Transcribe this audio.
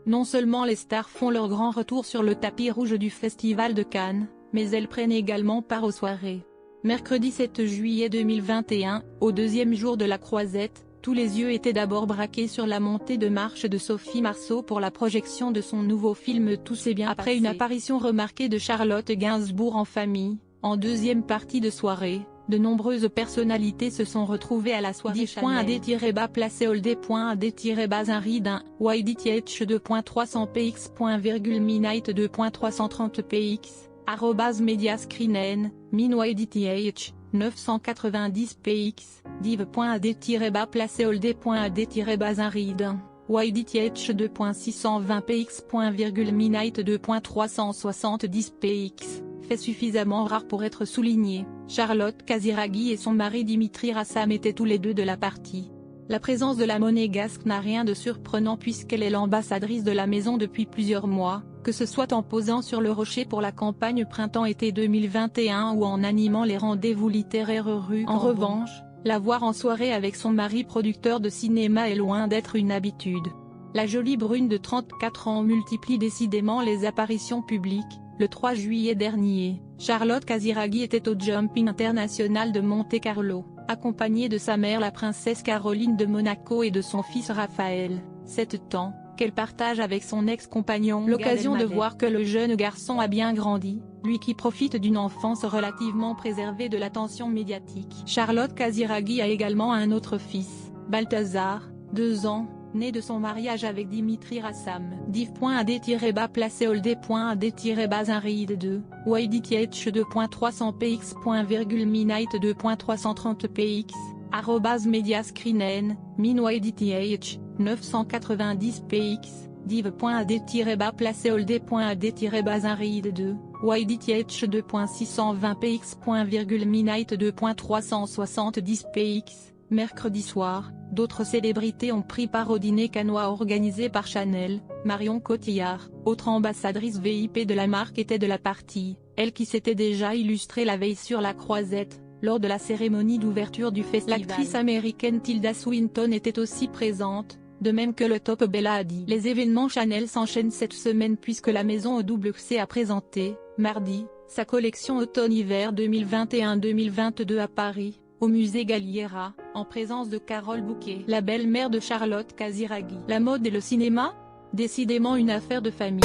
Non seulement les stars font leur grand retour sur le tapis rouge du Festival de Cannes, mais elles prennent également part aux soirées. Mercredi 7 juillet 2021, au deuxième jour de la Croisette, tous les yeux étaient d'abord braqués sur la montée de marche de Sophie Marceau pour la projection de son nouveau film Tout s'est bien passé. Après une apparition remarquée de Charlotte Gainsbourg en famille, en deuxième partie de soirée, de nombreuses personnalités se sont retrouvées à la soirée Chanel. Div.ad-placé-old.ad-un-read-1, YDTH2.300px. Midnight2.330px, @mediascreen, MinYDTH, 990px, div.ad-placé-old.ad-un-read1, YDTH2.620px. Midnight2.370px. Fait suffisamment rare pour être souligné, Charlotte Casiraghi et son mari Dimitri Rassam étaient tous les deux de la partie. La présence de la monégasque n'a rien de surprenant puisqu'elle est l'ambassadrice de la maison depuis plusieurs mois, que ce soit en posant sur le rocher pour la campagne printemps-été 2021 ou en animant les rendez-vous littéraires rue. En revanche, la voir en soirée avec son mari producteur de cinéma est loin d'être une habitude. La jolie brune de 34 ans multiplie décidément les apparitions publiques. Le 3 juillet dernier, Charlotte Casiraghi était au Jumping International de Monte-Carlo, accompagnée de sa mère la princesse Caroline de Monaco et de son fils Raphaël, 7 ans, qu'elle partage avec son ex-compagnon. L'occasion de voir que le jeune garçon a bien grandi, lui qui profite d'une enfance relativement préservée de l'attention médiatique. Charlotte Casiraghi a également un autre fils, Balthazar, 2 ans, né de son mariage avec Dimitri Rassam. Div.ad-placé-old.ad-un-read2, YDTH2.300px. Midnight2.330px, @mediascreen, MinYDTH, 990px, div.ad-placé-old.ad-un-read2, YDTH2.620px. Midnight2.370px. Mercredi soir, d'autres célébrités ont pris part au dîner cannois organisé par Chanel. Marion Cotillard, autre ambassadrice VIP de la marque, était de la partie, elle qui s'était déjà illustrée la veille sur la Croisette, lors de la cérémonie d'ouverture du festival. L'actrice américaine Tilda Swinton était aussi présente, de même que le top Bella Hadid. Les événements Chanel s'enchaînent cette semaine puisque la maison au XC a présenté, mardi, sa collection automne-hiver 2021-2022 à Paris, au musée Galliera, en présence de Carole Bouquet, la belle-mère de Charlotte Casiraghi. La mode et le cinéma ? Décidément une affaire de famille.